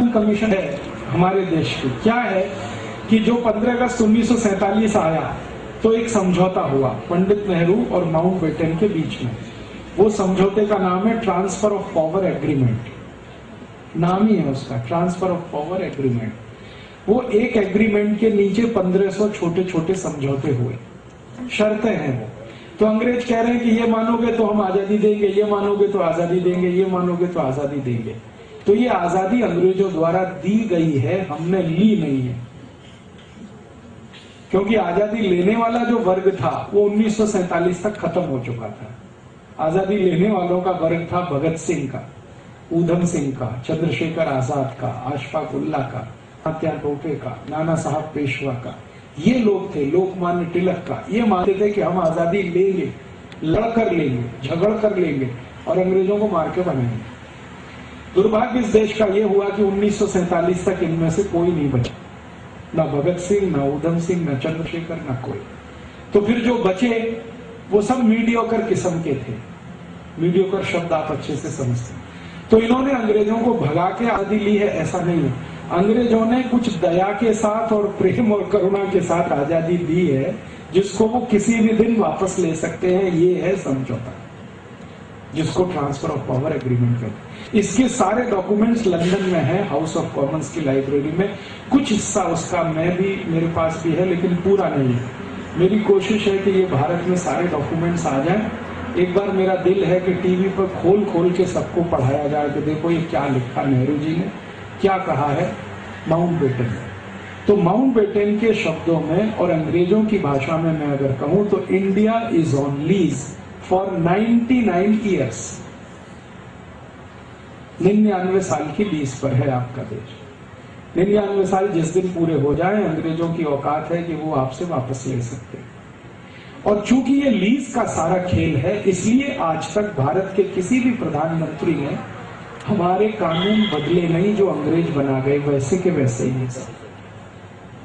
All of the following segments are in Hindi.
साइमन कमीशन है हमारे देश की, क्या है कि जो 15 अगस्त 1947 आया तो एक समझौता हुआ पंडित नेहरू और माउंटबेटन के बीच में। वो समझौते का नाम है ट्रांसफर ऑफ पावर एग्रीमेंट, नाम ही है उसका, ट्रांसफर ऑफ पावर एग्रीमेंट। वो एक एग्रीमेंट के नीचे 1500 छोटे छोटे समझौते हुए, शर्तें हैं वो। तो अंग्रेज कह रहे हैं कि ये मानोगे तो हम आजादी देंगे, ये मानोगे तो आजादी देंगे, ये मानोगे तो आजादी देंगे। तो ये आजादी अंग्रेजों द्वारा दी गई है, हमने ली नहीं है। क्योंकि आजादी लेने वाला जो वर्ग था वो 1947 तक खत्म हो चुका था। आजादी लेने वालों का वर्ग था भगत सिंह का, ऊधम सिंह का, चंद्रशेखर आजाद का, अशफाक उल्ला का, तात्या टोपे का, नाना साहब पेशवा का। ये लोग थे, लोकमान्य तिलक का। ये मानते थे कि हम आजादी लेंगे, लड़कर लेंगे, झगड़ कर लेंगे और अंग्रेजों को मार के बनाएंगे। दुर्भाग्य इस देश का ये हुआ कि 1947 तक इनमें से कोई नहीं बचा, ना भगत सिंह, ना ऊधम सिंह, ना चंद्रशेखर, ना कोई। तो फिर जो बचे वो सब मीडियोकर किस्म के थे। मीडियोकर शब्द आप अच्छे से समझते हैं। तो इन्होंने अंग्रेजों को भगा के आजादी ली है, ऐसा नहीं है। अंग्रेजों ने कुछ दया के साथ और प्रेम और करुणा के साथ आजादी दी है, जिसको वो किसी भी दिन वापस ले सकते हैं। ये है समझौता, जिसको ट्रांसफर ऑफ पावर एग्रीमेंट कहते हैं। इसके सारे डॉक्यूमेंट्स लंदन में हैं, हाउस ऑफ कॉमन्स की लाइब्रेरी में। कुछ हिस्सा उसका मेरे पास भी है, लेकिन पूरा नहीं है। मेरी कोशिश है कि ये भारत में सारे डॉक्यूमेंट्स आ जाएं। एक बार मेरा दिल है कि टीवी पर खोल खोल के सबको पढ़ाया जाए कि देखो ये क्या लिखा नेहरू जी ने, क्या कहा है माउंटबेटन ने। तो माउंटबेटन के शब्दों में और अंग्रेजों की भाषा में मैं अगर कहूं तो India is on lease for 99 years. 99 साल की लीज पर है आपका देश। 99 साल जिस दिन पूरे हो जाए, अंग्रेजों की औकात है कि वो आपसे वापस ले सकते हैं। और चूंकि ये लीज का सारा खेल है, इसलिए आज तक भारत के किसी भी प्रधानमंत्री ने हमारे कानून बदले नहीं। जो अंग्रेज बना गए वैसे के वैसे ही है,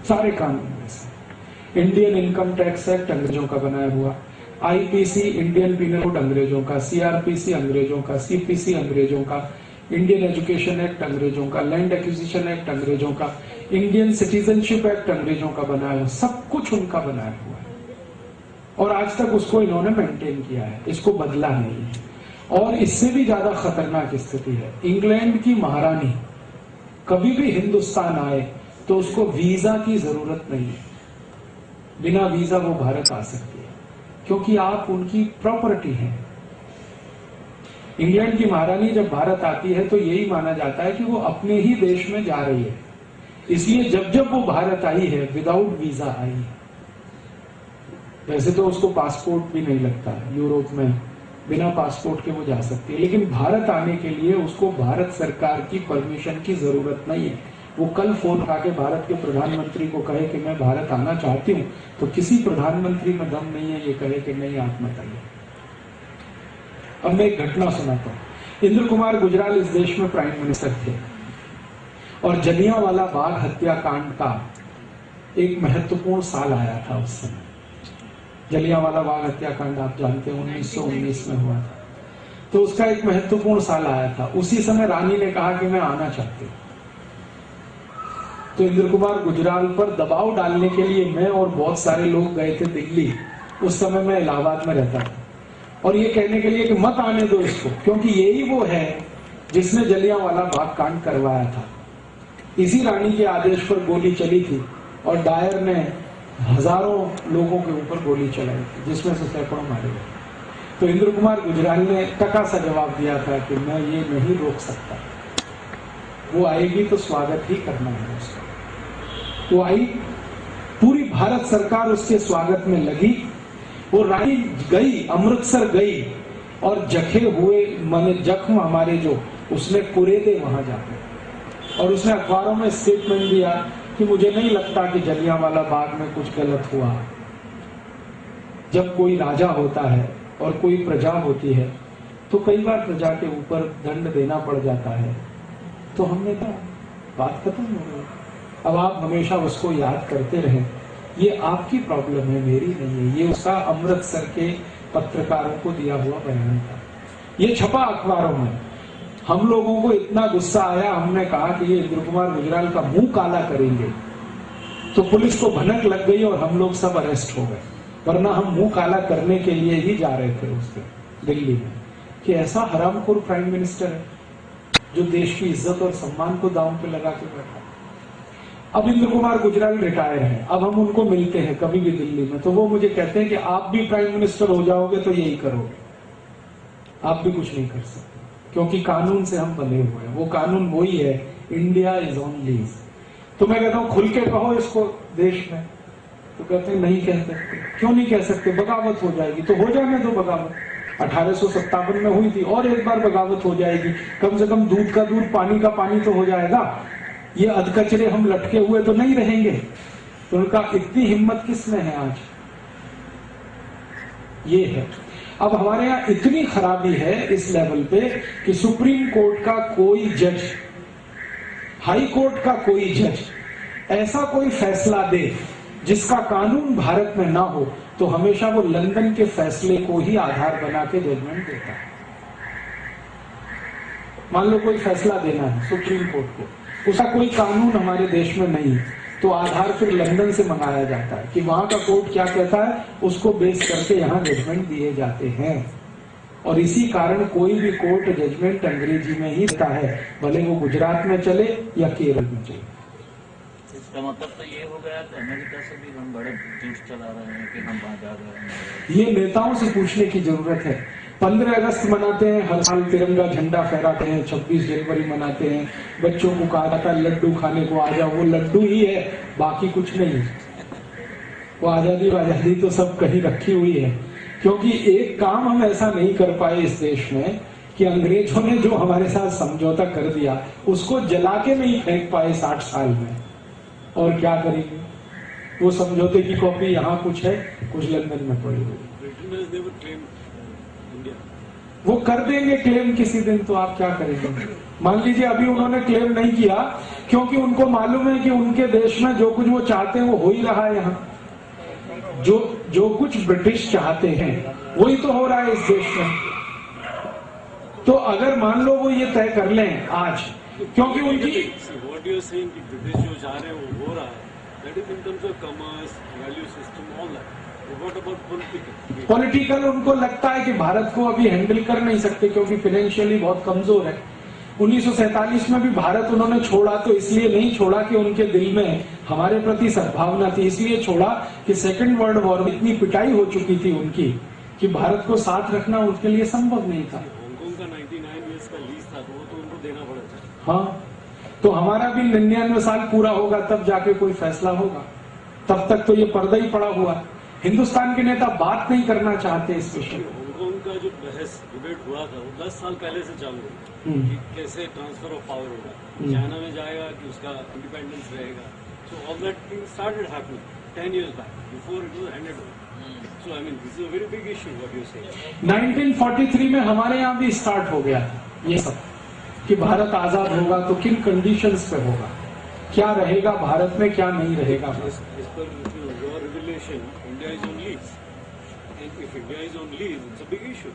सारे कानून वैसे। इंडियन इनकम टैक्स एक्ट अंग्रेजों का बनाया हुआ, आईपीसी इंडियन पीनल कोड अंग्रेजों का, सीआरपीसी अंग्रेजों का, सीपीसी अंग्रेजों का, इंडियन एजुकेशन एक्ट अंग्रेजों का, लैंड एक्विजिशन एक्ट अंग्रेजों का, इंडियन सिटीजनशिप एक्ट अंग्रेजों का बनाया हुआ, सब कुछ उनका बनाया हुआ है। और आज तक उसको इन्होंने मेंटेन किया है, इसको बदला नहीं है। और इससे भी ज्यादा खतरनाक स्थिति है, इंग्लैंड की महारानी कभी भी हिंदुस्तान आए तो उसको वीजा की जरूरत नहीं है। बिना वीजा वो भारत आ सकती है, क्योंकि आप उनकी प्रॉपर्टी हैं। इंग्लैंड की महारानी जब भारत आती है तो यही माना जाता है कि वो अपने ही देश में जा रही है। इसलिए जब जब वो भारत आई है विदाउट वीजा आई है। वैसे तो उसको पासपोर्ट भी नहीं लगता है, यूरोप में बिना पासपोर्ट के वो जा सकती है, लेकिन भारत आने के लिए उसको भारत सरकार की परमिशन की जरूरत नहीं है। वो कल फोन उठा के भारत के प्रधानमंत्री को कहे कि मैं भारत आना चाहती हूँ, तो किसी प्रधानमंत्री में दम नहीं है ये कहे कि नहीं आप मत आइए। अब मैं एक घटना सुनाता हूँ। इंद्र कुमार गुजराल इस देश में प्राइम मिनिस्टर थे और जलियांवाला बाग हत्याकांड का एक महत्वपूर्ण साल आया था उस समय। जलियांवाला बाग हत्याकांड आप जानते हैं 1919 में हुआ था, तो उसका एक महत्वपूर्ण साल आया था। उसी समय रानी ने कहा कि मैं आना चाहती हूँ। तो इंद्र कुमार गुजराल पर दबाव डालने के लिए मैं और बहुत सारे लोग गए थे दिल्ली। उस समय मैं इलाहाबाद में रहता था, और ये कहने के लिए कि मत आने दो इसको, क्योंकि यही वो है जिसने जलियांवाला बाग कांड करवाया था। इसी रानी के आदेश पर गोली चली थी और डायर ने हजारों लोगों के ऊपर गोली चलाई थी, जिसमें से सैकड़ों मारे गए। तो इंद्र कुमार गुजराल ने टका सा जवाब दिया था कि मैं ये नहीं रोक सकता, वो आएगी तो स्वागत ही करना है उसका। वो आई, पूरी भारत सरकार उसके स्वागत में लगी। वो रानी गई, अमृतसर गई और जखे हुए माने जख्म हमारे जो उसने कुरेदे वहां जाकर, और उसने अखबारों में स्टेटमेंट दिया कि मुझे नहीं लगता कि जलियांवाला बाग में कुछ गलत हुआ। जब कोई राजा होता है और कोई प्रजा होती है तो कई बार प्रजा के ऊपर दंड देना पड़ जाता है। तो हमने कहा बात खत्म हो गई। अब आप हमेशा उसको याद करते रहें, ये आपकी प्रॉब्लम है, मेरी नहीं है। ये उसका अमृतसर के पत्रकारों को दिया हुआ बयान था, ये छपा अखबारों में। हम लोगों को इतना गुस्सा आया, हमने कहा कि ये इंद्र कुमार गुजराल का मुंह काला करेंगे, तो पुलिस को भनक लग गई और हम लोग सब अरेस्ट हो गए। वरना हम मुंह काला करने के लिए ही जा रहे थे उस दिन दिल्ली में, कि ऐसा हरामखोर प्राइम मिनिस्टर है जो देश की इज्जत और सम्मान को दांव पे लगा के बैठा। अब इंद्र कुमार गुजराल रिटायर है, अब हम उनको मिलते हैं कभी भी दिल्ली में, तो वो मुझे कहते हैं कि आप भी प्राइम मिनिस्टर हो जाओगे तो यही करोगे, आप भी कुछ नहीं कर सकते, क्योंकि कानून से हम बंधे हुए हैं। वो कानून वही है, इंडिया इज ऑन लीज। तो मैं कहता हूं खुल के कहो इसको देश में, तो कहते हैं नहीं कह सकते। क्यों नहीं कह सकते? बगावत हो जाएगी। तो हो जाने दो बगावत, 1857 में हुई थी, और एक बार बगावत हो जाएगी। कम से कम दूध का दूध, पानी का पानी तो हो जाएगा। ये अधकचरे हम लटके हुए तो नहीं रहेंगे। तो उनका इतनी हिम्मत किस में है आज? ये है। अब हमारे यहाँ इतनी खराबी है इस लेवल पे कि सुप्रीम कोर्ट का कोई जज, हाई कोर्ट का कोई जज ऐसा कोई फैसला दे जिसका कानून भारत में ना हो, तो हमेशा वो लंदन के फैसले को ही आधार बना के जजमेंट देता है। मान लो कोई फैसला देना है सुप्रीम कोर्ट को, उसका कोई कानून हमारे देश में नहीं, तो आधार फिर लंदन से मंगाया जाता है कि वहां का कोर्ट क्या कहता है, उसको बेस करके यहाँ जजमेंट दिए जाते हैं। और इसी कारण कोई भी कोर्ट जजमेंट अंग्रेजी में ही देता है, भले वो गुजरात में चले या केरल में चले। इसका मतलब तो ये हो गया कि अमेरिका से भी हम बड़े जूस चला रहे हैं कि हम वहां जा रहे हैं। ये नेताओं से पूछने की जरूरत है। 15 अगस्त मनाते हैं, हर साल तिरंगा झंडा फहराते हैं, 26 जनवरी मनाते हैं, बच्चों को कहा जाता है लड्डू खाने को आ जाओ, वो लड्डू ही है, बाकी कुछ नहीं है। वो आजादी तो सब कहीं रखी हुई है, क्योंकि एक काम हम ऐसा नहीं कर पाए इस देश में कि अंग्रेजों ने जो हमारे साथ समझौता कर दिया उसको जला के नहीं फेंक पाए 60 साल में। और क्या करेंगे? वो समझौते की कॉपी यहाँ कुछ है, कुछ लंदन में पड़ी हुई। वो कर देंगे क्लेम किसी दिन, तो आप क्या करेंगे? मान लीजिए अभी उन्होंने क्लेम नहीं किया, क्योंकि उनको मालूम है कि उनके देश में जो कुछ वो चाहते हैं वो हो ही रहा है। यहाँ जो कुछ ब्रिटिश चाहते हैं वही तो हो रहा है इस देश में। तो अगर मान लो वो ये तय कर लें आज, क्योंकि उनकी ब्रिटिश जो चाह रहे हैं वो हो रहा है, that is in terms of commerce, value system, all that. What about political उनको लगता है कि भारत को अभी हैंडल कर नहीं सकते, क्योंकि फाइनेंशियली बहुत कमजोर है। 1947 में भी भारत उन्होंने छोड़ा तो इसलिए नहीं छोड़ा कि उनके दिल में हमारे प्रति सद्भावना थी, इसलिए छोड़ा कि सेकेंड वर्ल्ड वॉर में इतनी पिटाई हो चुकी थी उनकी कि भारत को साथ रखना उनके लिए संभव नहीं था। हांगकांग का 99 ईयर्स का लीज था, वो तो उनको देना पड़ा था। हाँ, तो हमारा भी 99 साल पूरा होगा तब जाके कोई फैसला होगा, तब तक तो ये पर्दा ही पड़ा हुआ। हिंदुस्तान के नेता बात नहीं करना चाहते इस विषय में। हांगकांग का जो बहस डिबेट हुआ था वो 10 साल पहले से चालू है कि कैसे ट्रांसफर ऑफ पावर होगा, चाइना में जाएगा कि उसका इंडिपेंडेंस रहेगा। So all that thing started happening 10 years back before it was handed over. So I mean this is a very big issue what you से। 1943 में हमारे यहाँ भी स्टार्ट हो गया था ये सब कि भारत आजाद होगा तो किन कंडीशंस पे होगा, क्या रहेगा भारत में, क्या नहीं रहेगा। इस per your revelation, India is on lease, and if India is on lease it's a big issue,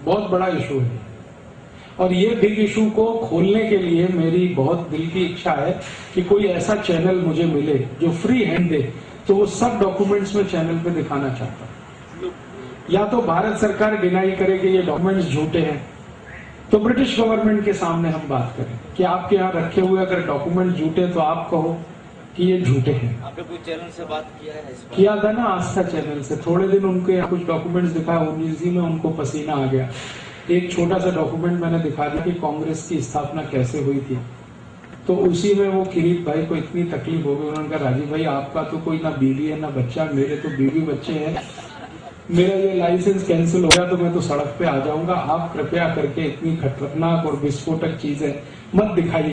बहुत बड़ा इशू है। और ये बिग इशू को खोलने के लिए मेरी बहुत दिल की इच्छा है कि कोई ऐसा चैनल मुझे मिले जो फ्री हैंड दे, तो वो सब डॉक्यूमेंट्स में चैनल पे दिखाना चाहता हूं। या तो भारत सरकार डिनाई करे कि ये डॉक्यूमेंट्स झूठे हैं, तो ब्रिटिश गवर्नमेंट के सामने हम बात करें कि आपके यहाँ रखे हुए अगर डॉक्यूमेंट झूठे तो आप कहो कि ये झूठे हैं। आपने कोई चैनल से बात किया है इस पर? किया था ना, आस्था चैनल से। थोड़े दिन उनके यहाँ कुछ डॉक्यूमेंट्स दिखाए, 19 में उनको पसीना आ गया। एक छोटा सा डॉक्यूमेंट मैंने दिखा दिया कि कांग्रेस की स्थापना कैसे हुई थी, तो उसी में वो किरीट भाई को इतनी तकलीफ हो गई। उन्होंने कहा राजीव भाई आपका तो कोई ना बीवी है ना बच्चा, मेरे तो बीवी बच्चे हैं, मेरा ये लाइसेंस कैंसिल हो गया तो मैं तो सड़क पे आ जाऊंगा। आप कृपया करके इतनी खतरनाक और विस्फोटक चीजें मत दिखाइए।